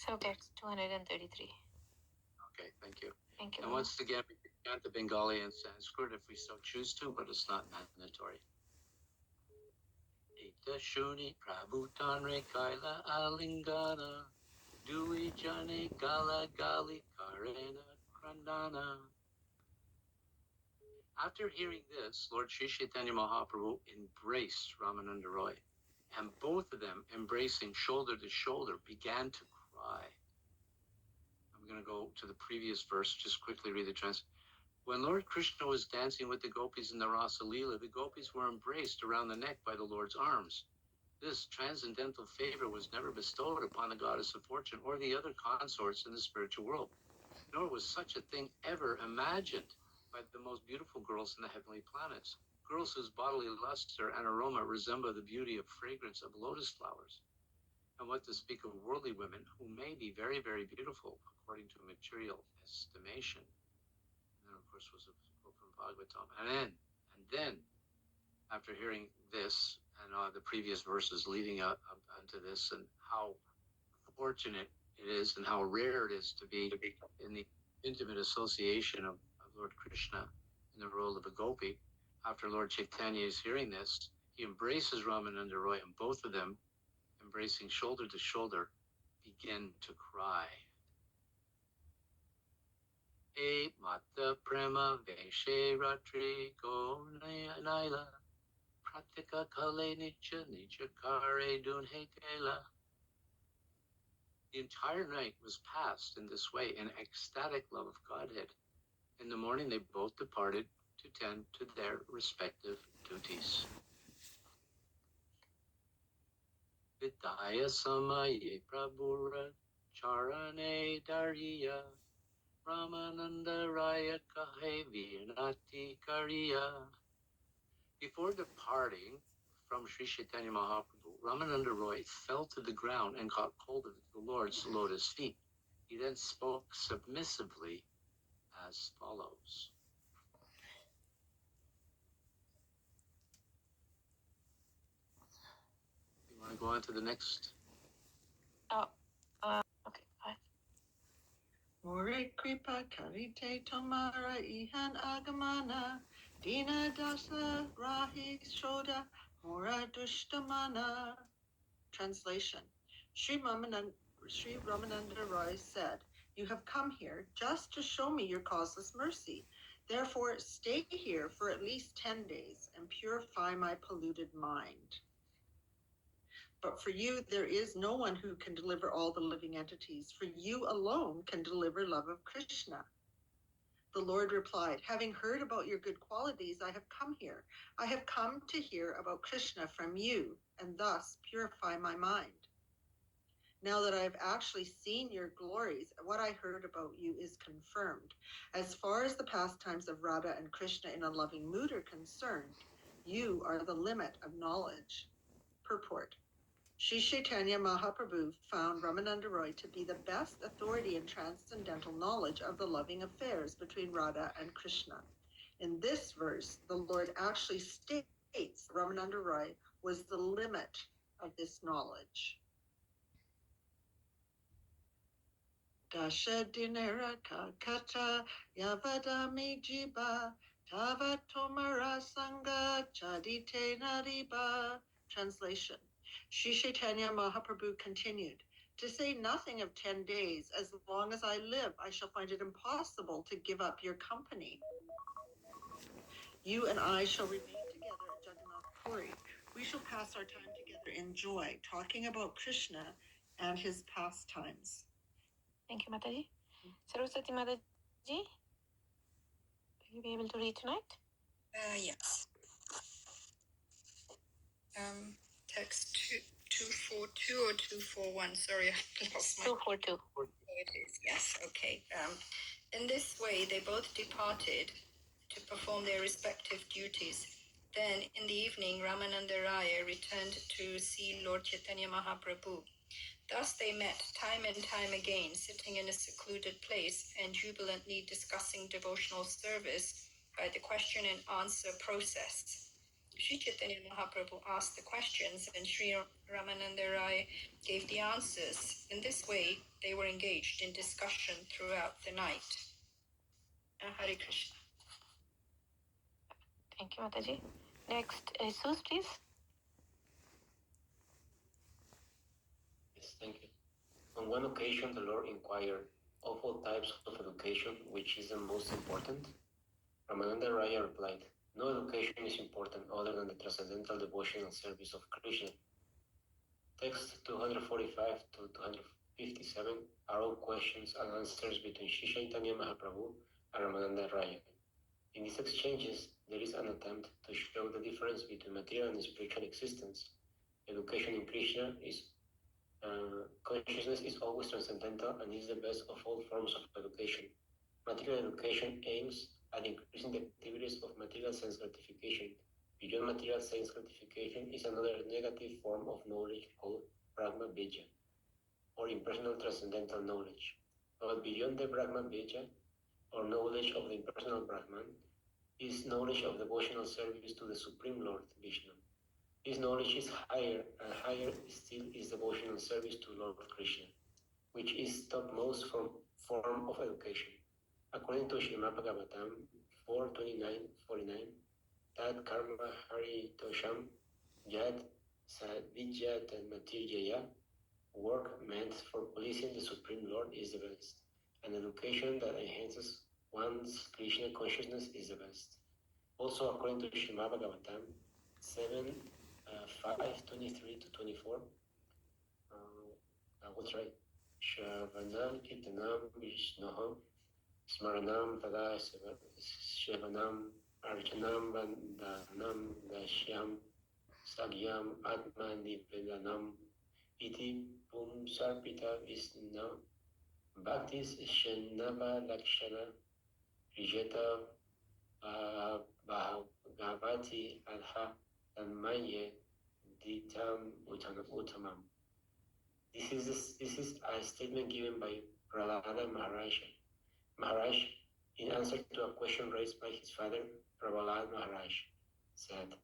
So text 233. Okay, thank you. Thank you. And once again, we can chant the Bengali and Sanskrit if we so choose to, but it's not mandatory. Ita Shuni Prabhu Tanre Kaila Alingana Dui Jane Gala Gali Karena Krandana. After hearing this, Lord Sri Caitanya Mahaprabhu embraced Ramananda Roy, and both of them, embracing shoulder to shoulder, began to cry. I'm going to go to the previous verse, just quickly read the translation. When Lord Krishna was dancing with the gopis in the Rasa Lila, the gopis were embraced around the neck by the Lord's arms. This transcendental favor was never bestowed upon the goddess of fortune or the other consorts in the spiritual world, nor was such a thing ever imagined by the most beautiful girls in the heavenly planets, girls whose bodily luster and aroma resemble the beauty of fragrance of lotus flowers. And what to speak of worldly women who may be very, very beautiful according to material estimation. And then, of course, was a quote from Bhagavatam. And then, after hearing this and the previous verses leading up to this, and how fortunate it is and how rare it is to be in the intimate association of Lord Krishna in the role of a gopi. After Lord Caitanya is hearing this, he embraces Ramananda Roy, and both of them, embracing shoulder to shoulder, begin to cry. E mata prema veshe ratri go naila pratika kale nicha nicha kare dunhe kela. The entire night was passed in this way in ecstatic love of Godhead. In the morning, they both departed to tend to their respective duties. Vidaya samaye prabhura charane dariya Ramananda Raya kahe vinati kariya. Before departing from Sri Caitanya Mahaprabhu, Ramananda Roy fell to the ground and caught hold of the Lord's lotus feet. He then spoke submissively as follows. You want to go on to the next? Okay, fine. More kripa karite tomara ihan agamana dina dasa rahi shoda mora dushtamana. Translation. Sri Ramananda Roy said, "You have come here just to show me your causeless mercy. Therefore, stay here for at least 10 days and purify my polluted mind. But for you, there is no one who can deliver all the living entities. For you alone can deliver love of Krishna." The Lord replied, "Having heard about your good qualities, I have come here. I have come to hear about Krishna from you and thus purify my mind. Now that I have actually seen your glories, what I heard about you is confirmed. As far as the pastimes of Radha and Krishna in a loving mood are concerned, you are the limit of knowledge." Purport. Sri Caitanya Mahaprabhu found Ramananda Roy to be the best authority in transcendental knowledge of the loving affairs between Radha and Krishna. In this verse, the Lord actually states Ramananda Roy was the limit of this knowledge. Dasha dinera kakata yavadami jiba tavatomara sangha chadite nariba. Translation. Sri Caitanya Mahaprabhu continued, "To say nothing of 10 days, as long as I live, I shall find it impossible to give up your company. You and I shall remain together at Jagannath Puri. We shall pass our time together in joy, talking about Krishna and his pastimes." Thank you, Mataji. Saraswati Mataji, will you be able to read tonight? Yes. Text 242 or 241. Sorry, I lost my. 242. Oh, it is. Yes. Okay. In this way, they both departed to perform their respective duties. Then, in the evening, Ramananda Raya returned to see Lord Chaitanya Mahaprabhu. Thus they met time and time again, sitting in a secluded place and jubilantly discussing devotional service by the question and answer process. Sri Chaitanya Mahaprabhu asked the questions and Sri Ramananda Raya gave the answers. In this way, they were engaged in discussion throughout the night. Hare Krishna. Thank you, Mataji. Next, Jesus, please. Yes, thank you. On one occasion, the Lord inquired, of all types of education, which is the most important? Ramananda Raya replied, no education is important other than the transcendental devotional service of Krishna. Text 245 to 257 are all questions and answers between Sri Caitanya Mahaprabhu and Ramananda Raya. In these exchanges, there is an attempt to show the difference between material and spiritual existence. Education in Krishna is consciousness is always transcendental and is the best of all forms of education. Material education aims at increasing the activities of material sense gratification. Beyond material sense gratification is another negative form of knowledge called Brahma Vidya, or impersonal transcendental knowledge. But beyond the Brahma Vidya, or knowledge of the impersonal Brahman, is knowledge of devotional service to the Supreme Lord Vishnu. This knowledge is higher, and higher still is devotional service to Lord Krishna, which is topmost form of education. According to Srimad Bhagavatam 4:29-49, Tat Karma Hari Tosham Yad Sadvijat and Matirjaya, work meant for pleasing the Supreme Lord is the best, and education that enhances one's Krishna consciousness is the best. Also, according to Srimad Bhagavatam 7:5:23-24, I will try. Shravanam Kirtanam Vishnoham Smaranam Tada Shivanam Archanam Vandanam Dashyam Sagyam Atma Nivedanam Iti Pum Sarpita Visna Bhaktis Shenava Lakshana Rijeta Bhagavati Alha Tanmanye Ditam Uttamam. This is a statement given by Prahlada Maharaj, in answer to a question raised by his father, Prahlad Maharaj, said,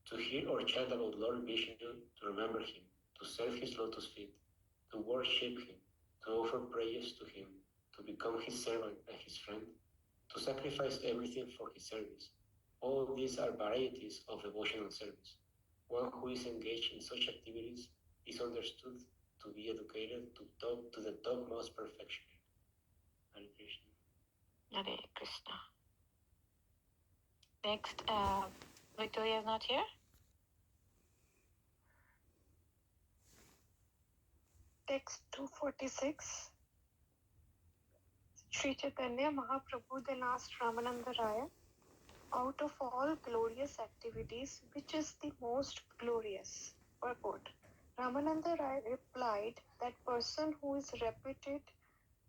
to hear or chant about Lord Vishnu, to remember him, to serve his lotus feet, to worship him, to offer prayers to him, to become his servant and his friend, to sacrifice everything for his service. All these are varieties of devotional service. One who is engaged in such activities is understood to be educated to the topmost perfection. Hare Krishna. Hare Krishna. Next, Victoria is not here. Text 246. Sri Chaitanya Mahaprabhu then asked Ramananda Raya, out of all glorious activities, which is the most glorious? Purport. Ramananda Raya replied, that person who is reputed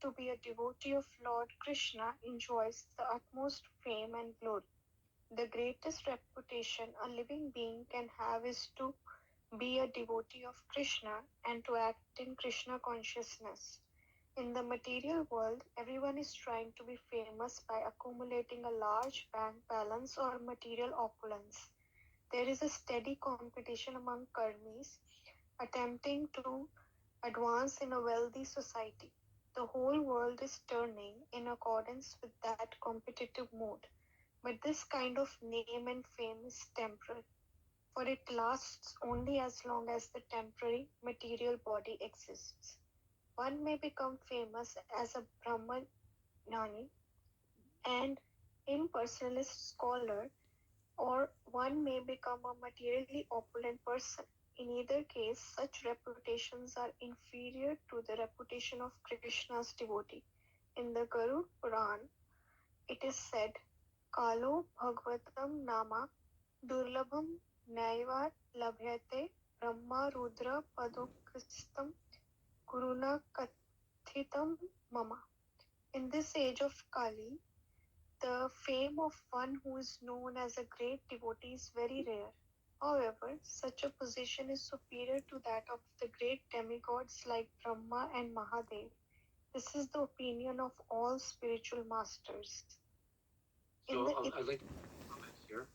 to be a devotee of Lord Krishna enjoys the utmost fame and glory. The greatest reputation a living being can have is to be a devotee of Krishna and to act in Krishna consciousness. In the material world, everyone is trying to be famous by accumulating a large bank balance or material opulence. There is a steady competition among karmis attempting to advance in a wealthy society. The whole world is turning in accordance with that competitive mood. But this kind of name and fame is temporary, for it lasts only as long as the temporary material body exists. One may become famous as a Brahmajnani and impersonalist scholar, or one may become a materially opulent person. In either case, such reputations are inferior to the reputation of Krishna's devotee. In the Garuda Puran, it is said, Kalo Bhagavatam Nama Durlabham Naiva Labhyate Brahma Rudra Padokristam Guruna Kathitam Mama. In this age of Kali, the fame of one who is known as a great devotee is very rare. However, such a position is superior to that of the great demigods like Brahma and Mahadev. This is the opinion of all spiritual masters. So I'd like to comment here.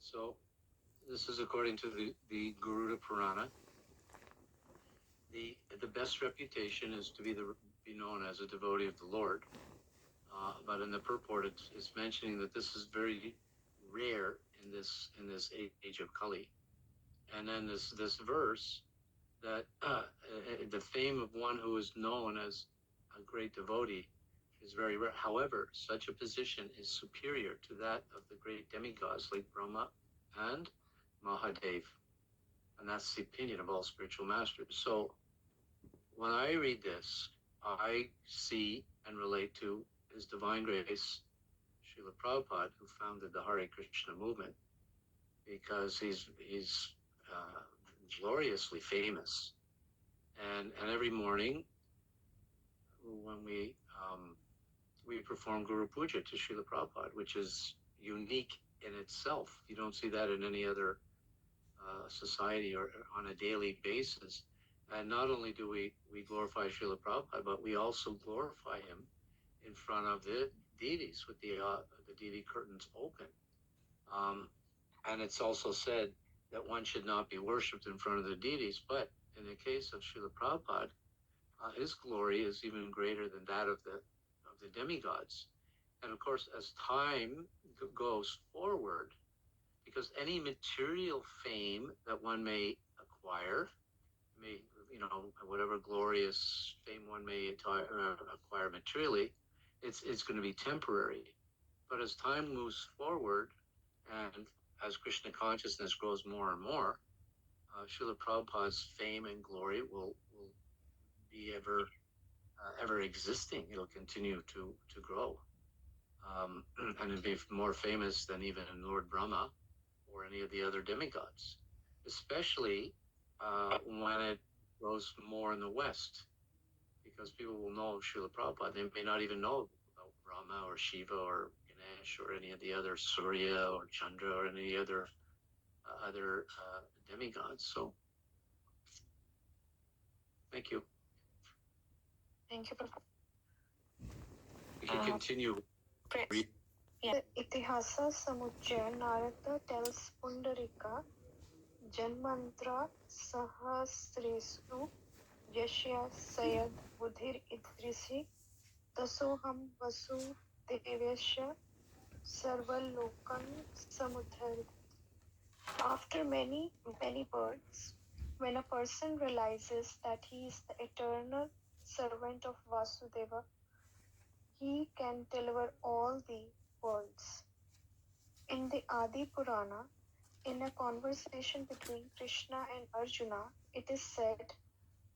So this is according to the Garuda Purana. The best reputation is to be known as a devotee of the Lord. But in the purport, it's mentioning that this is very rare in this age of Kali. And then this verse that the fame of one who is known as a great devotee is very rare. However, such a position is superior to that of the great demigods like Brahma and Mahadev. And that's the opinion of all spiritual masters. So when I read this, I see and relate to His Divine Grace, Srila Prabhupada, who founded the Hare Krishna movement, because he's gloriously famous. And every morning when we perform Guru Puja to Srila Prabhupada, which is unique in itself. You don't see that in any other society or on a daily basis. And not only do we glorify Srila Prabhupada, but we also glorify him in front of the deities with the deity curtains open. And it's also said that one should not be worshipped in front of the deities, but in the case of Srila Prabhupada, his glory is even greater than that of the demigods. And of course, as time goes forward, because any material fame that one may acquire, whatever glorious fame one may acquire materially, it's going to be temporary. But as time moves forward, and as Krishna consciousness grows more and more, Srila Prabhupada's fame and glory will be ever existing. It'll continue to grow, and it'll be more famous than even Lord Brahma or any of the other demigods, especially when it grows more in the West, because people will know Srila Prabhupada. They may not even know about Brahma or Shiva or Ganesh or any of the other Surya or Chandra or any other demigods. So, thank you. Thank you, Prabhu. You can continue. Yeah. Itihasa Samuchaya Narada tells Pundarika Janmantra Sahasresu Yashya Sayad Budhir Idrisi Tasoham Vasu Devyasya Sarvalokan Samudhar. After many births, when a person realizes that he is the eternal servant of Vasudeva, he can deliver all the worlds. In the Adi Purana, in a conversation between Krishna and Arjuna, it is said,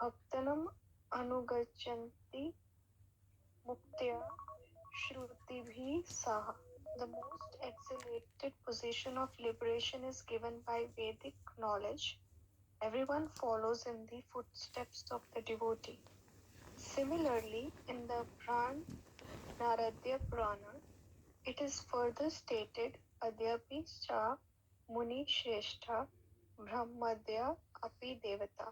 Bhaktanam Anugachanti Muktya Shrutibhi Saha. The most exalted position of liberation is given by Vedic knowledge. Everyone follows in the footsteps of the devotee. Similarly, in the Brahman Naradya Purana, it is further stated, Adyapi cha Muni Shrestha Brahmadya api Devata.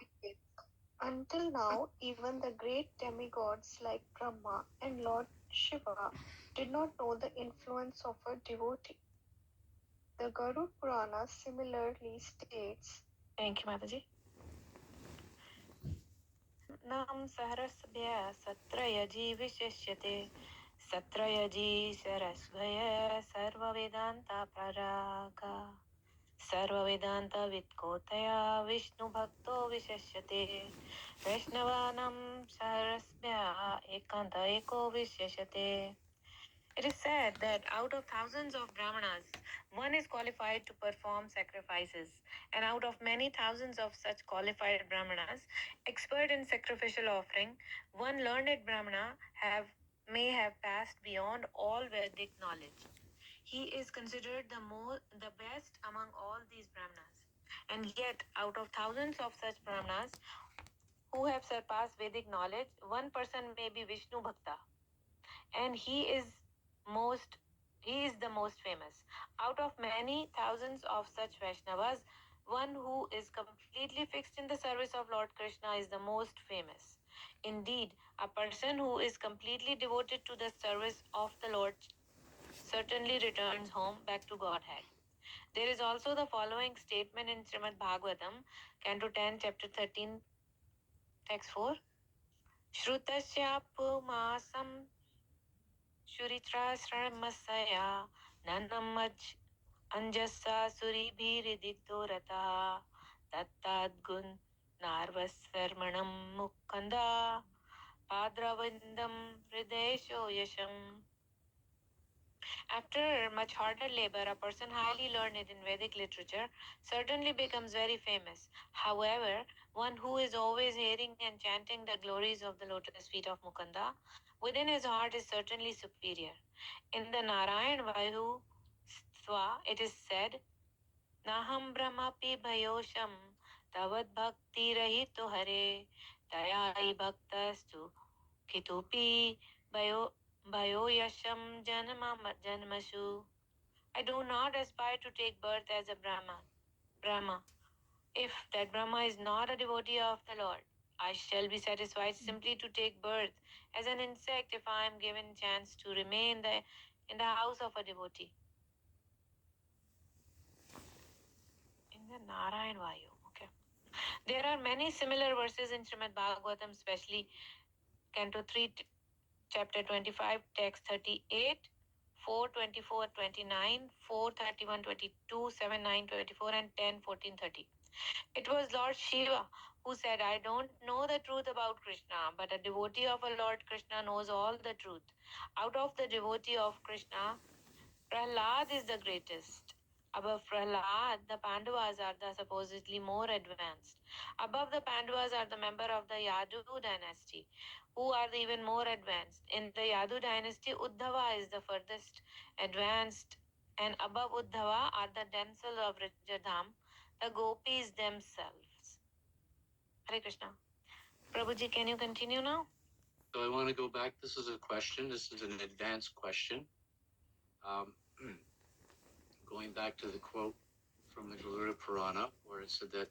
Until now, even the great demigods like Brahma and Lord Shiva did not know the influence of a devotee. The Garuda Purana similarly states, Thank you, Mataji. Nam Saharasabhya Satrayaji Visheshyate Satrayaji Sarasvaya Sarva Vedanta Praraga Sarva Vedanta Vitkotaya Vishnu Bhakto Visheshyate Vaishnavanam Saharasbhya Ekanta Eko Visheshyate. It is said that out of thousands of Brahmanas, one is qualified to perform sacrifices, and out of many thousands of such qualified Brahmanas, expert in sacrificial offering, one learned Brahmana may have passed beyond all Vedic knowledge. He is considered the best among all these Brahmanas, and yet out of thousands of such Brahmanas who have surpassed Vedic knowledge, one person may be Vishnu Bhakta, and he is the most famous. Out of many thousands of such Vaishnavas, one who is completely fixed in the service of Lord Krishna is the most famous. Indeed, a person who is completely devoted to the service of the Lord certainly returns home back to Godhead. There is also the following statement in Srimad Bhagavatam, Canto 10, Chapter 13, Text 4. Shrutasya pumasam shuritra sramasaya nanamaj anjasa suribhiridiktorata tattadgun narvasarmanam mukkanda padravindam hridesho yasham. After much harder labor, a person highly learned in Vedic literature certainly becomes very famous. However, one who is always hearing and chanting the glories of the lotus feet of Mukunda within his heart is certainly superior. In the Narayan Vayu Swa, it is said, Naham Brahmapi Bhayosham Tavad Bhakti Rahito Hare Dayai Bhaktastu Kitupi Bhayo Yasham Janmashu. I do not aspire to take birth as a Brahma. If that Brahma is not a devotee of the Lord, I shall be satisfied simply to take birth as an insect if I am given chance to remain in the house of a devotee. In the Narayan Vayu. Okay. There are many similar verses in Srimad Bhagavatam, especially Canto 3, Chapter 25, Text 38, 4, 24, 29, 4, 31, 22, 7, 9, 24, and 10, 14, 30. It was Lord Shiva who said, I don't know the truth about Krishna, but a devotee of a Lord Krishna knows all the truth. Out of the devotee of Krishna, Prahlad is the greatest. Above Prahlad, the Pandavas are the supposedly more advanced. Above the Pandavas are the member of the Yadu dynasty, who are even more advanced. In the Yadu dynasty, Uddhava is the furthest advanced, and above Uddhava are the damsels of Rajadham, the gopis themselves. Hare Krishna. Prabhuji, can you continue now? So I want to go back. This is a question. This is an advanced question. Going back to the quote from the Garuda Purana, where it said that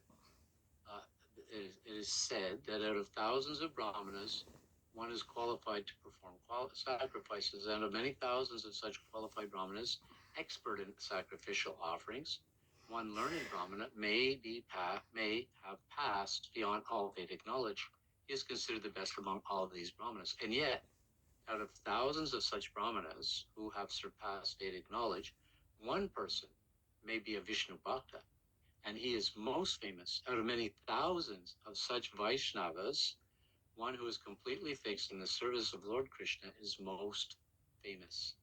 it is said that out of thousands of brahmanas, one is qualified to perform sacrifices, and of many thousands of such qualified brahmanas, expert in sacrificial offerings, one learned brahmana may have passed beyond all Vedic knowledge. He is considered the best among all of these brahmanas, and yet, out of thousands of such brahmanas who have surpassed Vedic knowledge, one person may be a Vishnu Bhakta, and he is most famous. Out of many thousands of such Vaishnavas, one who is completely fixed in the service of Lord Krishna is most famous.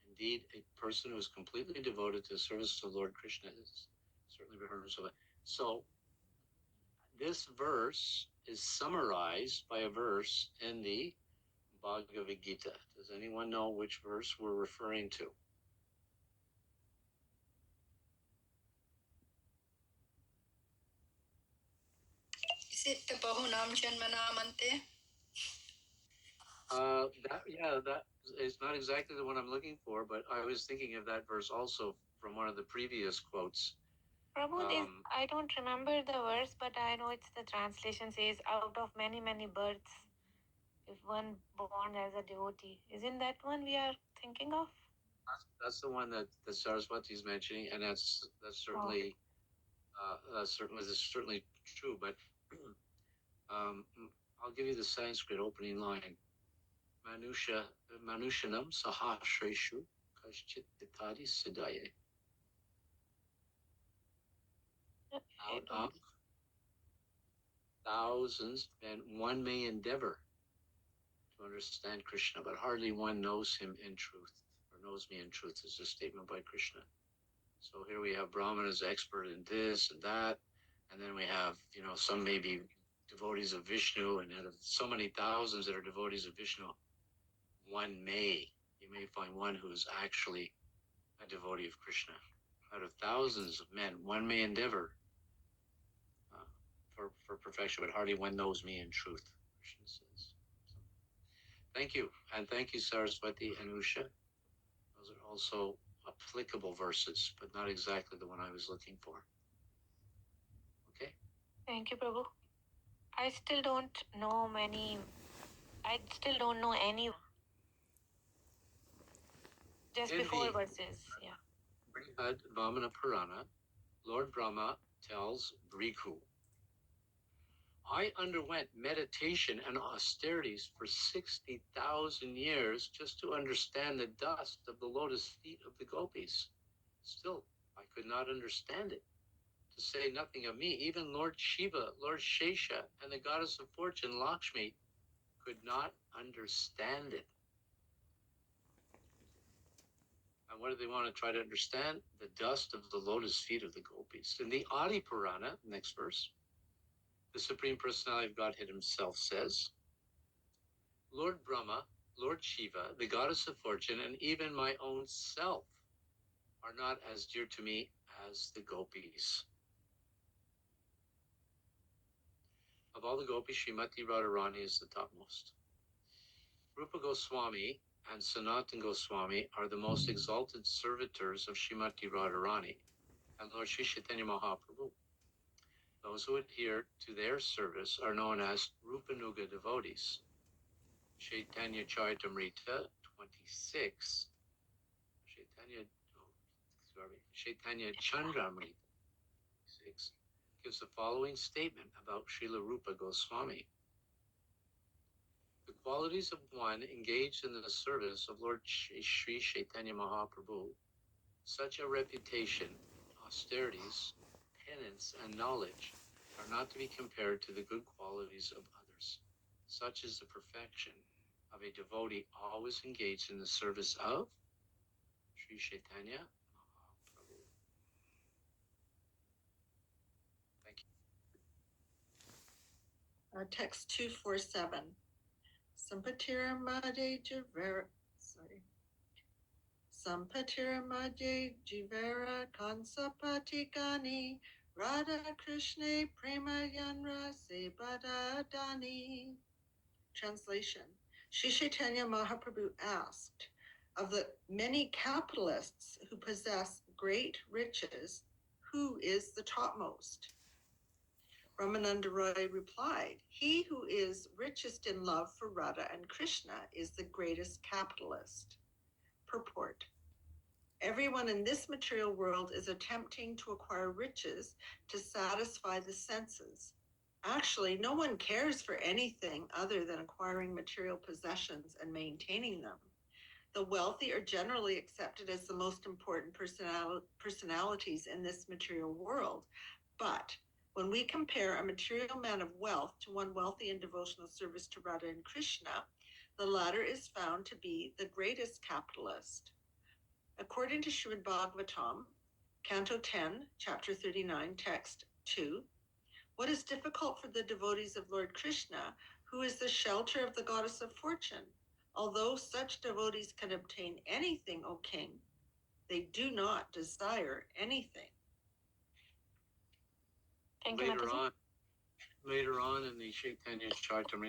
Indeed, a person who is completely devoted to the service of Lord Krishna is certainly rehearsed of it. So, this verse is summarized by a verse in the Bhagavad Gita. Does anyone know which verse we're referring to? Is it the Bahunam Janmanamante? That is not exactly the one I'm looking for, but I was thinking of that verse also from one of the previous quotes. Prabhu, I don't remember the verse, but I know it's the translation says, out of many, many births, if one born as a devotee. Isn't that one we are thinking of? That's the one that Saraswati is mentioning, and that's certainly certainly true. But I'll give you the Sanskrit opening line. Manushanam sahasreshu kaschit ditadi siddhaye. Out of thousands, and one may endeavor to understand Krishna, but hardly one knows him in truth, or knows me in truth, is a statement by Krishna. So here we have Brahmanas expert in this and that, and then we have, some may be devotees of Vishnu, and out of so many thousands that are devotees of Vishnu, you may find one who is actually a devotee of Krishna. Out of thousands of men, one may endeavor for perfection, but hardly one knows me in truth, Krishna says. So, thank you, and thank you, Saraswati and Usha. Those are also applicable verses, but not exactly the one I was looking for. Okay? Thank you, Prabhu. I still don't know any. Just In before the- verses, yeah. Brihad Vamana Purana, Lord Brahma tells Bhrigu, I underwent meditation and austerities for 60,000 years just to understand the dust of the lotus feet of the gopis. Still, I could not understand it. To say nothing of me, even Lord Shiva, Lord Shesha, and the goddess of fortune, Lakshmi, could not understand it. And what do they want to try to understand? The dust of the lotus feet of the gopis. In the Adi Purana, next verse, the Supreme Personality of Godhead himself says, Lord Brahma, Lord Shiva, the goddess of fortune, and even my own self are not as dear to me as the gopis. Of all the gopis, Srimati Radharani is the topmost. Rupa Goswami and Sanatan Goswami are the most exalted servitors of Srimati Radharani and Lord Sri Chaitanya Mahaprabhu. Those who adhere to their service are known as Rupanuga devotees. Caitanya Caritamrta 26. Caitanya Chandramrita 6 gives the following statement about Srila Rupa Goswami. The qualities of one engaged in the service of Lord Sri Chaitanya Mahaprabhu, such a reputation, austerities, penance, and knowledge are not to be compared to the good qualities of others. Such is the perfection of a devotee always engaged in the service of Sri Chaitanya Mahaprabhu. Thank you. Text 247. Sampatiramade Javera, Sampatiramade Jivera Kansapatikani Radha Krishna Premayanra Sebadadani. Translation. Sri Chaitanya Mahaprabhu asked, of the many capitalists who possess great riches, who is the topmost? Ramananda Roy replied, he who is richest in love for Radha and Krishna is the greatest capitalist. Purport. Everyone in this material world is attempting to acquire riches to satisfy the senses. Actually, no one cares for anything other than acquiring material possessions and maintaining them. The wealthy are generally accepted as the most important personalities in this material world, but when we compare a material man of wealth to one wealthy in devotional service to Radha and Krishna, the latter is found to be the greatest capitalist. According to Srimad Bhagavatam, Canto 10, Chapter 39, Text 2, what is difficult for the devotees of Lord Krishna, who is the shelter of the goddess of fortune? Although such devotees can obtain anything, O king, they do not desire anything. Thank you, Mataji. Later on in the Chaitanya Charitamrita,